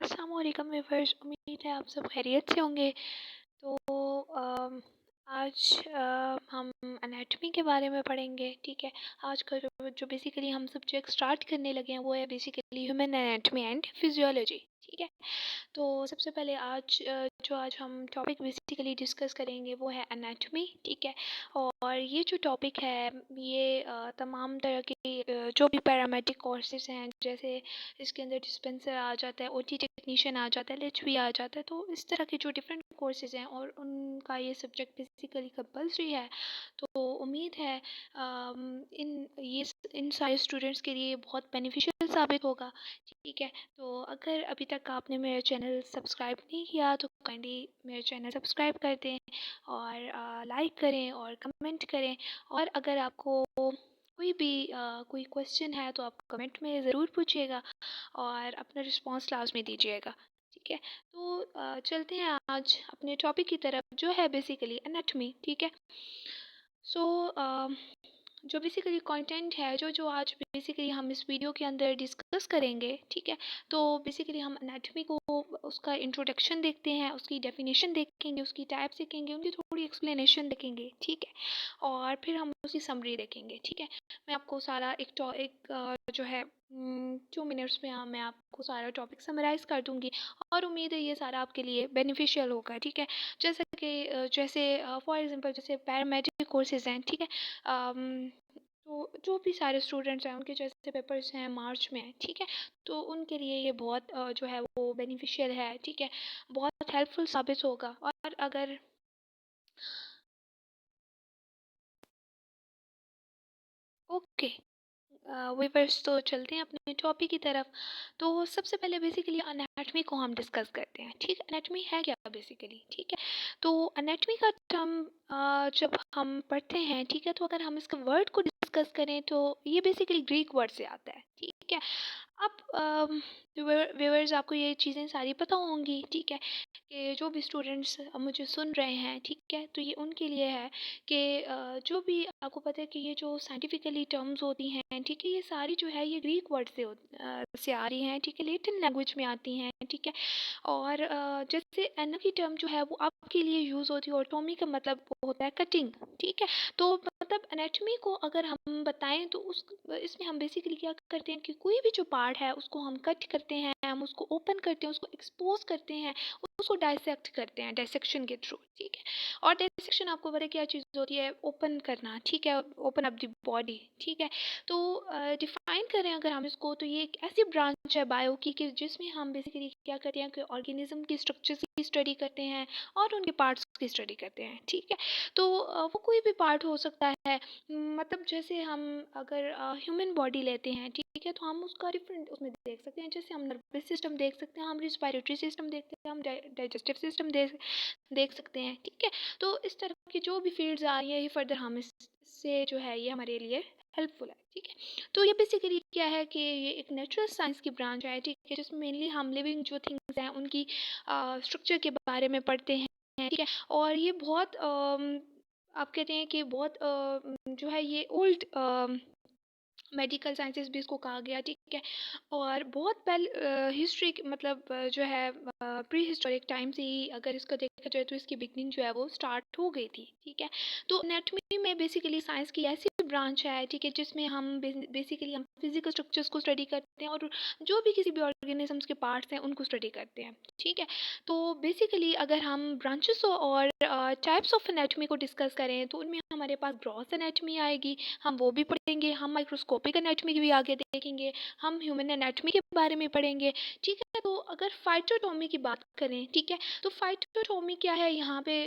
अस्सलाम वालेकुम व्यूअर्स, उम्मीद है आप सब खैरियत से होंगे। तो आज हम एनाटॉमी के बारे में पढ़ेंगे। ठीक है। आज का जो बेसिकली हम सब्जेक्ट स्टार्ट करने लगे हैं वो है basically human anatomy and physiology. ठीक है। तो सबसे पहले आज हम टॉपिक बेसिकली डिस्कस करेंगे वो है एनाटॉमी। ठीक है। और ये जो टॉपिक है ये तमाम तरह के जो भी पैरामेडिक कोर्सेज हैं, जैसे इसके अंदर डिस्पेंसर आ जाता है, ओटी टेक्नीशियन आ जाता है, एलएचवी आ जाता है, तो इस तरह के जो डिफरेंट कोर्सेज हैं और उनका ये सब्जेक्ट बेसिकली कंपल्सरी है। तो उम्मीद है इन सारे स्टूडेंट्स के लिए बहुत बेनिफिशियल साबित होगा। ठीक है। तो अगर अभी तक आपने मेरा चैनल सब्सक्राइब नहीं किया तो काइंडली मेरा चैनल सब्सक्राइब कर दें और लाइक करें और कमेंट करें। और अगर आपको कोई क्वेश्चन है तो आप कमेंट में ज़रूर पूछिएगा और अपना रिस्पांस लास्ट में दीजिएगा। ठीक है। तो चलते हैं आज अपने टॉपिक की तरफ जो है बेसिकली एनाटॉमी। ठीक है। सो जो बेसिकली कंटेंट है जो आज बेसिकली हम इस वीडियो के अंदर डिस्कस करेंगे। ठीक है। तो बेसिकली हम एनाटॉमी को उसका इंट्रोडक्शन देखते हैं, उसकी डेफिनेशन देखेंगे, उसकी टाइप्स देखेंगे, उनकी थोड़ी एक्सप्लेनेशन देखेंगे। ठीक है। और फिर हम उसकी समरी देखेंगे। ठीक है। मैं आपको सारा जो है 2 मिनट्स में मैं आपको सारा टॉपिक समराइज़ कर दूंगी और उम्मीद है ये सारा आपके लिए बेनिफिशियल होगा। ठीक है। जैसे फॉर एग्जांपल जैसे पैरामेडिक कोर्सेज हैं। ठीक है। तो जो भी सारे स्टूडेंट्स हैं उनके जैसे पेपर्स हैं मार्च में। ठीक है। तो उनके लिए ये बहुत जो है वो बेनिफिशियल है। ठीक है। बहुत हेल्पफुल साबित होगा। और अगर ओके व्यूअर्स, तो चलते हैं अपने टॉपिक की तरफ। तो सबसे पहले बेसिकली एनाटॉमी को हम डिस्कस करते हैं। ठीक है। एनाटॉमी है क्या बेसिकली? ठीक है। तो एनाटॉमी का टर्म जब हम पढ़ते हैं, ठीक है, तो अगर हम इसके वर्ड को डिस्कस करें तो ये बेसिकली ग्रीक वर्ड से आता है। ठीक है। अब व्यूअर्स, आपको ये चीज़ें सारी पता होंगी। ठीक है। कि जो भी स्टूडेंट्स मुझे सुन रहे हैं, ठीक है, तो ये उनके लिए है कि जो भी आपको पता है कि ये जो साइंटिफिकली टर्म्स होती हैं, ठीक है, ये सारी जो है ये ग्रीक वर्ड से आ रही हैं। ठीक है। लैटिन लैंग्वेज में आती हैं। ठीक है। और जैसे एना की टर्म जो है वो आपके लिए यूज़ होती है और टॉमी का मतलब वो होता है कटिंग। ठीक है। तो मतलब एनाटॉमी को अगर हम बताएं तो उस इसमें हम बेसिकली क्या करते हैं कि कोई भी जो पार्ट है उसको हम कट करते हैं, हम उसको ओपन करते हैं, उसको एक्सपोज करते हैं, उसको डाइसेक्ट करते हैं डाइसेक्शन के थ्रू। ठीक है। और डाइसेक्शन आपको पता है क्या चीज़ होती है? ओपन करना। ठीक है। Open up the body. ठीक है। तो डिफाइन करें अगर हम इसको तो ये एक ऐसी ब्रांच है बायो की कि जिसमें हम बेसिकली क्या करते हैं कि ऑर्गेनिज्म की स्ट्रक्चर की स्टडी करते हैं और उनके पार्ट्स की स्टडी करते हैं। ठीक है। तो वो कोई भी पार्ट हो सकता है। मतलब जैसे हम अगर ह्यूमन बॉडी लेते हैं, ठीक है, तो हम उसका डिफरेंट उसमें देख सकते हैं। जैसे हम नर्वस सिस्टम देख सकते हैं, हम रिस्पायरेटरी सिस्टम देखते हैं, हम डाइजेस्टिव सिस्टम देख सकते हैं। ठीक है। तो इस तरह की जो भी फील्ड्स आ रही है ये फर्दर हम इससे जो है ये हमारे लिए हेल्पफुल है। ठीक है। तो ये बेसिकली क्या है कि ये एक नेचुरल साइंस की ब्रांच है। ठीक है। जिसमें मेनली हम लिविंग जो थिंग्स हैं उनकी स्ट्रक्चर के बारे में पढ़ते हैं। ठीक है। और ये बहुत आप कहते हैं कि बहुत जो है ये ओल्ड मेडिकल साइंसेस भी इसको कहा गया। ठीक है। और बहुत पहले हिस्ट्री मतलब जो है प्री हिस्टोरिक टाइम से ही अगर इसको देखा जाए तो इसकी बिगनिंग जो है वो स्टार्ट हो गई थी। ठीक है। तो एनाटॉमी में बेसिकली साइंस की ऐसी ब्रांच है, ठीक है, जिसमें हम बेसिकली हम फिजिकल स्ट्रक्चर्स को स्टडी करते हैं और जो भी किसी भी ऑर्गेनिजम्स के पार्ट्स हैं उनको स्टडी करते हैं। ठीक है। तो बेसिकली अगर हम ब्रांचेस और टाइप्स ऑफ एनाटॉमी को डिस्कस करें तो उनमें हमारे पास ग्रॉस एनाटॉमी आएगी, हम वो भी पढ़ेंगे। हम माइक्रोस्कोपिक एनाटॉमी भी आगे देखेंगे, हम ह्यूमन एनाटॉमी के बारे में पढ़ेंगे। ठीक है। तो अगर फाइटोटॉमी की बात करें, ठीक है, तो फाइटोटॉमी क्या है? यहाँ पे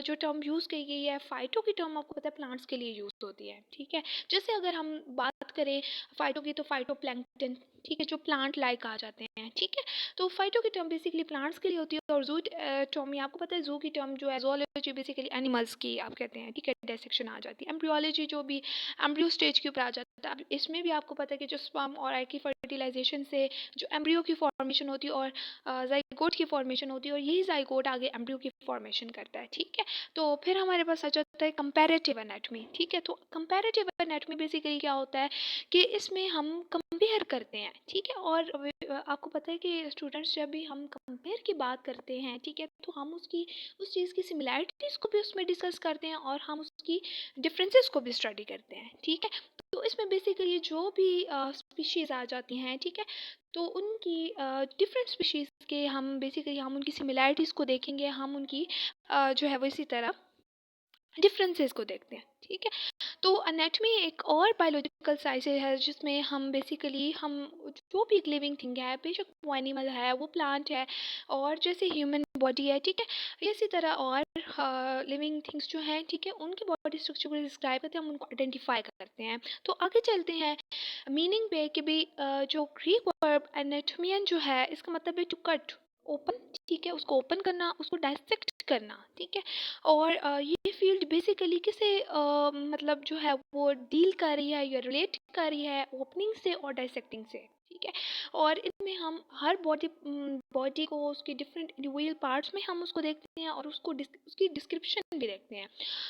जो टर्म यूज़ की गई है फाइटो की टर्म आपको पता है प्लांट्स के लिए यूज़ होती है। ठीक है। जैसे अगर हम बात करें फाइटो की तो फाइटो प्लैंकटन, ठीक है, जो प्लांट लाइक आ जाते हैं। ठीक है। तो फाइटो की टर्म बेसिकली प्लांट्स के लिए होती है और जू टॉमी आपको पता है जू की टर्म जो है जोलॉजी बेसिकली एनिमल्स की आप कहते हैं। ठीक है। डायसेक्शन आ जाती है। एम्ब्रियोलॉजी जो भी एम्ब्रियो स्टेज के ऊपर आ जाता है। अब इसमें भी आपको पता है कि जो स्पर्म और एग की फर्टिलाइजेशन से जो एम्ब्रियो की फॉर्मेशन होती है और जाइगोट की फॉर्मेशन होती है और यही जाइगोट आगे एम्ब्रियो की फॉर्मेशन करता है। ठीक है। तो फिर हमारे पास आ जाता है कंपैरेटिव एनाटॉमी। ठीक है। तो कंपैरेटिव एनाटॉमी बेसिकली क्या होता है कि इसमें हम कंपेयर करते हैं ठीक है। और आपको पता है कि स्टूडेंट्स जब भी हम कंपेयर की बात करते हैं, ठीक है, तो हम उसकी उस चीज़ की सिमिलैरिटीज़ को भी उसमें डिस्कस करते हैं और हम उसकी डिफरेंसेस को भी स्टडी करते हैं, ठीक है। तो इसमें बेसिकली जो भी स्पीशीज़ आ जाती हैं, ठीक है, तो उनकी डिफरेंट स्पीशीज़ के हम उनकी सिमिलैरिटीज़ को देखेंगे, हम उनकी जो है वो इसी तरह डिफरेंसेस को देखते हैं, ठीक है। तो एनाटॉमी एक और बायोलॉजिकल साइंस है जिसमें हम बेसिकली हम जो भी एक लिविंग थिंग है, बेशक वो एनिमल है, वो प्लांट है, और जैसे ह्यूमन बॉडी है, ठीक है, इसी तरह और लिविंग थिंग्स जो हैं, ठीक है, उनके बॉडी स्ट्रक्चर को डिस्क्राइब करते हैं, हम उनको आइडेंटिफाई करते हैं। तो आगे चलते हैं मीनिंग पे कि भी जो ग्रीक वर्ब एनाटोमियन जो है, इसका मतलब है टू कट ओपन, ठीक है, उसको ओपन करना, उसको डायसेक्ट करना, ठीक है। और ये फील्ड बेसिकली किसे मतलब जो है वो डील कर रही है या रिलेट कर रही है ओपनिंग से और डायसेक्टिंग से, ठीक है। और इसमें हम हर बॉडी को उसके डिफरेंट इंडिविजुअल पार्ट्स में हम उसको देखते हैं और उसकी डिस्क्रिप्शन भी देखते हैं।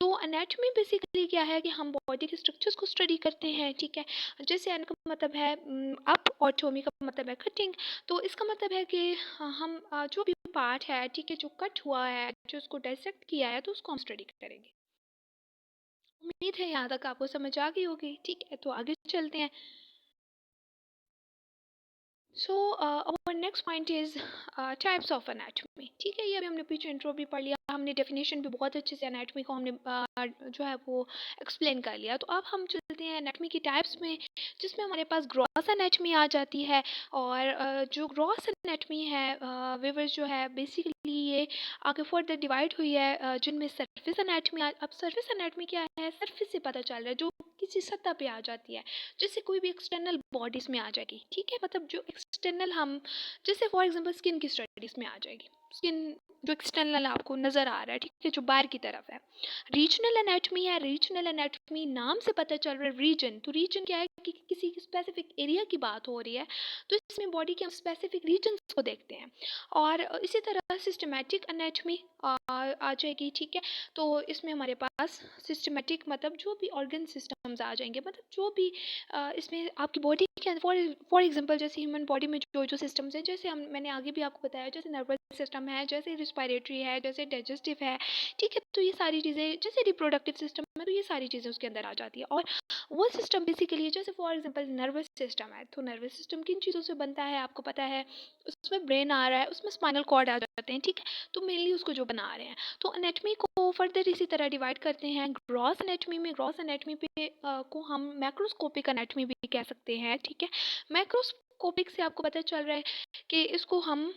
तो एनाटॉमी बेसिकली क्या है कि हम बॉडी के स्ट्रक्चर्स को स्टडी करते हैं, ठीक है। जैसे एन का मतलब है अप और टोमी का मतलब है कटिंग। तो इसका मतलब है कि हम जो भी पार्ट है, ठीक है, जो कट हुआ है, जो उसको डायसेक्ट किया है, तो उसको हम स्टडी करेंगे। उम्मीद है यहाँ तक आपको समझ आ गई होगी, ठीक है। तो आगे चलते हैं। सो our next point is types of anatomy, ठीक है। ये अभी हमने पीछे इंट्रो भी पढ़ लिया, हमने डेफिनेशन भी बहुत अच्छे से एनाटॉमी को हमने जो है वो एक्सप्लेन कर लिया। तो अब हम चलते हैं एनाटॉमी की टाइप्स में, जिसमें हमारे पास ग्रॉस एनाटॉमी आ जाती है। और जो ग्रॉस एनाटॉमी है विवर्स जो है बेसिकली ये आगे फर्दर डिवाइड हुई है जिनमें सरफेस एनाटॉमी। अब सरफेस एनाटॉमी क्या है? सरफेस से पता चल रहा है, जो किसी सतह पे आ जाती है, जैसे कोई भी एक्सटर्नल बॉडीज में आ जाएगी, ठीक है। मतलब जो एक्सटर्नल हम जैसे फॉर एग्जांपल स्किन की स्टडीज में आ जाएगी, स्किन जो एक्सटर्नल आपको नज़र आ रहा है, ठीक है, जो बाहर की तरफ है। रीजनल एनाटॉमी है। रीजनल एनाटॉमी नाम से पता चल रहा है रीजन। तो रीजन क्या है कि किसी स्पेसिफिक एरिया की बात हो रही है, तो इसमें बॉडी के हम स्पेसिफिक रीजन्स को देखते हैं। और इसी तरह सिस्टमैटिक एनाटॉमी आ जाएगी, ठीक है। तो इसमें हमारे पास सिस्टमेटिक मतलब जो भी ऑर्गन सिस्टम्स आ जाएंगे, मतलब जो भी इसमें आपकी बॉडी के अंदर फॉर एग्जांपल जैसे ह्यूमन बॉडी में जो जो सिस्टम्स हैं, जैसे मैंने आगे भी आपको बताया, जैसे नर्वस सिस्टम है, जैसे रिस्पायरेटरी है, जैसे डाइजेस्टिव है, ठीक है। तो ये सारी चीज़ें, जैसे रिप्रोडक्टिव सिस्टम है, तो ये सारी चीज़ें उसके अंदर आ जाती है। और वो सिस्टम बेसिकली जैसे फॉर एग्जांपल नर्वस सिस्टम है, तो नर्वस सिस्टम किन चीज़ों से बनता है आपको पता है? उसमें ब्रेन आ रहा है, उसमें स्पाइनल कॉर्ड आ जाते हैं, ठीक है। तो मेनली उसको जो बना रहे हैं। तो एनाटॉमी को फर्दर इसी तरह डिवाइड करते हैं ग्रॉस एनाटॉमी में। ग्रॉस एनाटॉमी पे को हम मैक्रोस्कोपिक एनाटॉमी भी कह सकते हैं, ठीक है। मैक्रोस्कोपिक से आपको पता चल रहा है कि इसको हम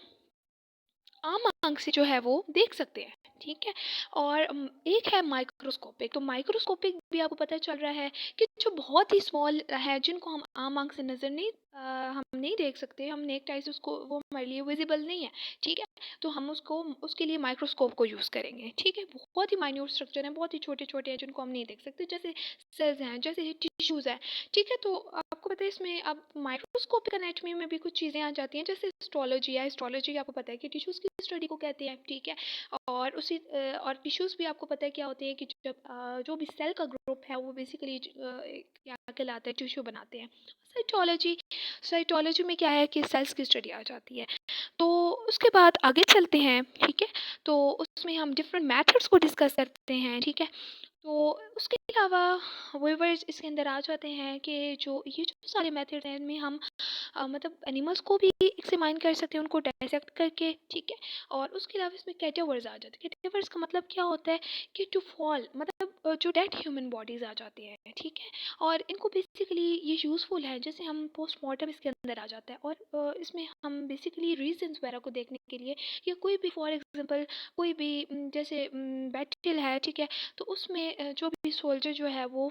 आम आंख से जो है वो देख सकते हैं, ठीक है। और एक है माइक्रोस्कोपिक। तो माइक्रोस्कोपिक भी आपको पता चल रहा है कि जो बहुत ही स्मॉल है, जिनको हम आम आंख से नज़र नहीं हम नहीं देख सकते, हम नेक्ड आई से उसको, वो हमारे लिए विजिबल नहीं है, ठीक है। तो हम उसको उसके लिए माइक्रोस्कोप को यूज़ करेंगे, ठीक है। बहुत ही माइन्यूट स्ट्रक्चर है, बहुत ही छोटे छोटे हैं, जिनको हम नहीं देख सकते, जैसे सेल्स हैं, जैसे टिश्यूज़ हैं, ठीक है। तो आपको पता है इसमें अब माइक्रोस्कोपिक एनाटॉमी में भी कुछ चीज़ें आ जाती हैं, जैसे हिस्टोलॉजी है। हिस्टोलॉजी आपको पता है कि टिश्यूज़ की स्टडी को कहते हैं, ठीक है। और और टिश्यूज़ भी आपको पता है क्या होते हैं कि जब जो भी सेल का ग्रुप है वो बेसिकली क्या कहलाता है, टिश्यू बनाते हैं। साइटोलॉजी, साइटोलॉजी में क्या है कि सेल्स की स्टडी आ जाती है। तो उसके बाद आगे चलते हैं, ठीक है। तो उसमें हम डिफरेंट मेथड्स को डिस्कस करते हैं, ठीक है। तो उसके अलावा व्यूअर्स इसके अंदर आ जाते हैं कि ये जो सारे मेथड्स हैं, इनमें हम मतलब एनिमल्स को भी एक्सामाइन कर सकते हैं, उनको डायसेक्ट करके, ठीक है। और उसके अलावा इसमें कैटेवर्स आ जाते हैं। कैटेवर्स का मतलब क्या होता है कि टू फॉल, मतलब जो डेड ह्यूमन बॉडीज़ आ जाती हैं, ठीक है। और इनको बेसिकली ये यूज़फुल है, जैसे हम पोस्टमार्टम इसके अंदर आ जाता है। और इसमें हम बेसिकली रीजंस वगैरह को देखने के लिए, या कोई भी फॉर एग्जांपल कोई भी जैसे बैटल है, ठीक है, तो उसमें जो भी सोल्जर जो है वो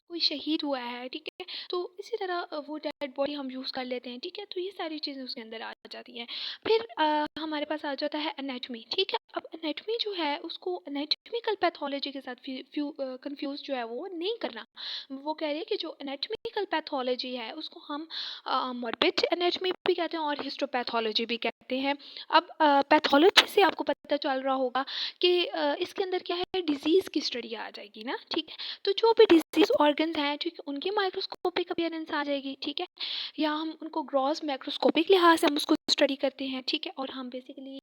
कोई शहीद हुआ है, ठीक है। तो इसी तरह वो डेड बॉडी हम यूज़ कर लेते हैं, ठीक है। तो ये सारी चीज़ें उसके अंदर आ जाती हैं। फिर हमारे पास आ जाता है एनाटॉमी, ठीक है। अब एनाटॉमी जो है उसको एनाटॉमिकल पैथोलॉजी के साथ कंफ्यूज जो है वो नहीं करना। वो कह रही है कि जो एनाटॉमिकल पैथोलॉजी है उसको हम मॉर्बिड एनाटॉमी भी कहते हैं और हिस्टोपैथोलॉजी भी कहते हैं। अब पैथोलॉजी से आपको पता चल रहा होगा कि इसके अंदर क्या है, डिजीज़ की स्टडी आ जाएगी ना, ठीक है। तो जो भी डिसीज ऑर्गन्स हैं, ठीक है, उनकी माइक्रोस्कोपिक अपीयरेंस आ जाएगी, ठीक है, या हम उनको ग्रॉस मैक्रोस्कोपिक लिहाज से हम उसको स्टडी करते हैं, ठीक है, और हम बेसिकली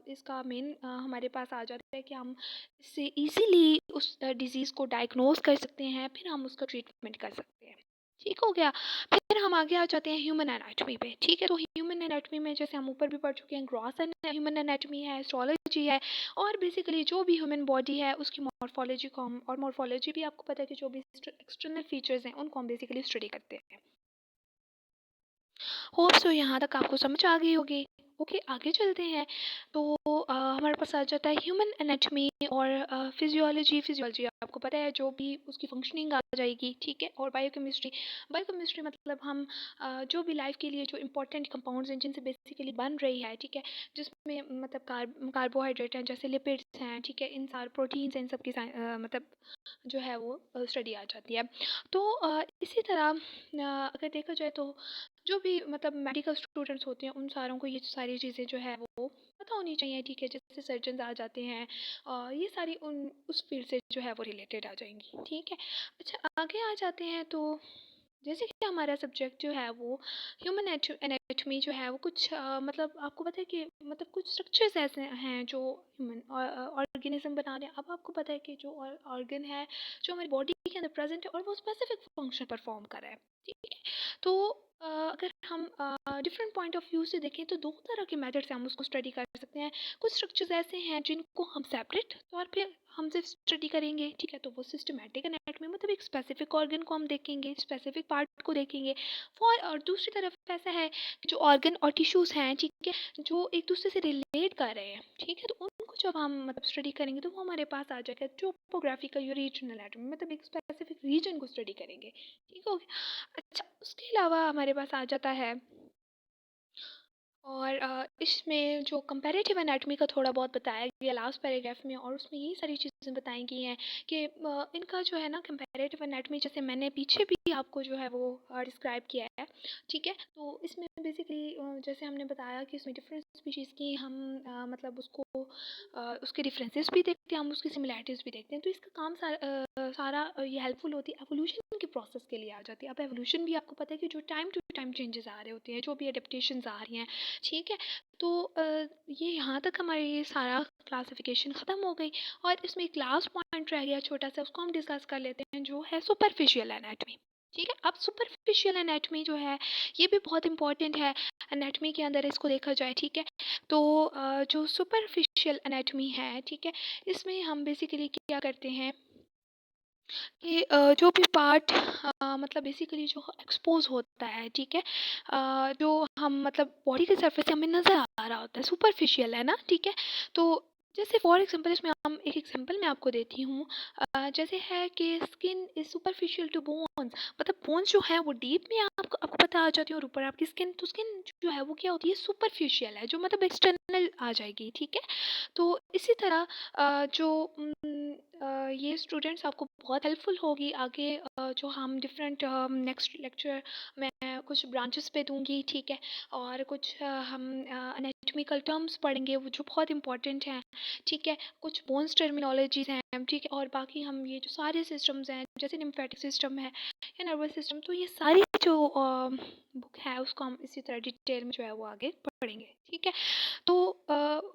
इसका मेन हमारे पास आ जाता है कि हम इससे इजीली उस डिजीज़ को डायग्नोज कर सकते हैं, फिर हम उसका ट्रीटमेंट कर सकते हैं। ठीक हो गया। फिर हम आगे आ जाते हैं ह्यूमन एनाटॉमी पे, ठीक है। तो ह्यूमन एनाटॉमी में जैसे हम ऊपर भी पढ़ चुके हैं, ग्रॉस ह्यूमन एनाटॉमी है, हिस्टोलॉजी है, और बेसिकली जो भी ह्यूमन बॉडी है उसकी मॉर्फोलॉजी को हम, और मॉर्फोलॉजी भी आपको पता है कि जो भी एक्सटर्नल फीचर्स हैं उनको हम बेसिकली स्टडी करते हैं। होप सो यहाँ तक आपको समझ आ गई होगी। ओके, आगे चलते हैं। तो हमारे पास आ जाता है ह्यूमन एनाटॉमी और फिजियोलॉजी आपको पता है जो भी उसकी फंक्शनिंग आ जाएगी, ठीक है, और बायोकेमिस्ट्री मतलब हम जो भी लाइफ के लिए जो इंपॉर्टेंट कंपाउंड्स हैं जिनसे बेसिकली बन रही है, ठीक है, जिसमें मतलब कार्बोहाइड्रेट हैं, जैसे लिपिड्स हैं, ठीक है, इन सारे प्रोटीन्स हैं, इन सब की मतलब जो है वो स्टडी आ जाती है। तो इसी तरह अगर देखा जाए तो जो भी मतलब मेडिकल स्टूडेंट्स होते हैं उन सारों को ये सारी चीज़ें जो है वो पता होनी चाहिए, ठीक है, जैसे सर्जन आ जाते हैं, ये सारी उन उस फील्ड से जो है वो रिलेटेड आ जाएंगी, ठीक है। अच्छा, आगे आ जाते हैं। तो जैसे कि हमारा सब्जेक्ट जो है वो ह्यूमन एनाटॉमी जो है वो कुछ मतलब आपको पता है कि मतलब कुछ स्ट्रक्चर्स ऐसे हैं जो ह्यूमन ऑर्गेनिज्म बना रहे हैं। अब आपको पता है कि जो ऑर्गन है जो हमारी बॉडी के अंदर प्रेजेंट है और वो स्पेसिफिक फंक्शन परफॉर्म कर रहा है, ठीक है। तो अगर हम डिफरेंट पॉइंट ऑफ व्यू से देखें तो दो तरह के मेथड से हम उसको स्टडी कर सकते हैं। कुछ स्ट्रक्चर्स ऐसे हैं जिनको हम सेपरेट तौर पे हम सिर्फ स्टडी करेंगे, ठीक है, तो वो सिस्टमैटिक एनाटॉमी मतलब एक स्पेसिफिक ऑर्गन को हम देखेंगे, स्पेसिफिक पार्ट को देखेंगे। और दूसरी तरफ ऐसा है कि जो ऑर्गन और टिश्यूज़ हैं, ठीक है, जो एक दूसरे से रिलेट कर रहे हैं, ठीक है, तो उनको जब हम मतलब स्टडी करेंगे तो वो हमारे पास आ जाएगा टोपोग्राफिकल या रीजनल एनाटॉमी मतलब एक स्पेसिफिक रीजन को स्टडी करेंगे, ठीक हो गया। अच्छा, उसके अलावा हमारे पास आ जाता है और इसमें जो कंपैरेटिव एनाटॉमी का थोड़ा बहुत बताया गया लास्ट पैराग्राफ में, और उसमें यही सारी चीज़ें बताई गई हैं कि इनका जो है ना कंपैरेटिव एनाटॉमी जैसे मैंने पीछे भी आपको जो है वो डिस्क्राइब किया है, ठीक है। तो इसमें बेसिकली जैसे हमने बताया कि इसमें डिफरेंट स्पीशीज़ की हम मतलब उसको उसके डिफरेंसेस भी देखते हैं, हम उसकी सिमिलैरिटीज़ भी देखते हैं। तो इसका काम सारा ये हेल्पफुल होती है एवोल्यूशन के प्रोसेस के लिए आ जाती है। अब एवोल्यूशन भी आपको पता है कि जो टाइम टू टाइम चेंजेस आ रहे होते हैं, जो भी एडेप्टेशंस आ रही हैं, ठीक है। तो ये यहाँ तक हमारी ये सारा क्लासिफिकेशन ख़त्म हो गई, और इसमें एक लास्ट पॉइंट रह गया छोटा सा, उसको हम डिस्कस कर लेते हैं, जो है सुपरफिशियल एनाटॉमी, ठीक है। अब सुपरफिशियल एनाटॉमी जो है ये भी बहुत इंपॉर्टेंट है एनाटॉमी के अंदर इसको देखा जाए, ठीक है। तो जो सुपरफिशियल एनाटॉमी है, ठीक है, इसमें हम बेसिकली क्या करते हैं कि जो भी पार्ट मतलब बेसिकली जो एक्सपोज होता है, ठीक है, जो हम मतलब बॉडी के सरफेस से हमें नज़र आ रहा होता है सुपरफिशियल है ना, ठीक है। तो जैसे फॉर एग्जांपल इसमें हम एक एग्जांपल मैं आपको देती हूँ, जैसे है कि skin is superficial to bones मतलब बोन्स जो है वो डीप में आपको आपको पता आ जाती है, और ऊपर आपकी स्किन, तो स्किन जो है वो क्या होती है सुपरफिशियल है, जो मतलब एक्सटर्नल आ जाएगी, ठीक है। तो इसी तरह जो ये स्टूडेंट्स आपको बहुत हेल्पफुल होगी आगे, जो हम डिफरेंट नेक्स्ट लेक्चर में कुछ ब्रांचेस पे दूंगी, ठीक है, और कुछ हम एनाटॉमिकल टर्म्स पढ़ेंगे वो जो बहुत इंपॉर्टेंट हैं, ठीक है, कुछ बोन्स टर्मिनोलॉजीज हैं, ठीक है, और बाकी हम ये जो सारे सिस्टम्स हैं जैसे लिम्फेटिक सिस्टम है या नर्वस सिस्टम, तो ये सारी जो बुक है उसको हम इसी तरह डिटेल में जो है वो आगे पढ़ेंगे, ठीक है। तो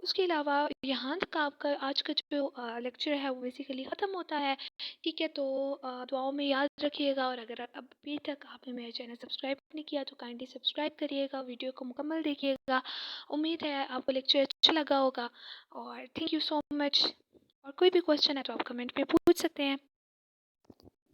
उसके अलावा यहाँ तक आपका आज का जो लेक्चर है वो बेसिकली ख़त्म होता है, ठीक है। तो दुआओं में याद रखिएगा, और अगर अभी तक आपने मेरा चैनल सब्सक्राइब नहीं किया तो काइंडली सब्सक्राइब करिएगा, वीडियो को मुकम्मल देखिएगा। उम्मीद है आपको लेक्चर अच्छा लगा होगा, और थैंक यू सो मच। और कोई भी क्वेश्चन है तो आप कमेंट में पूछ सकते हैं।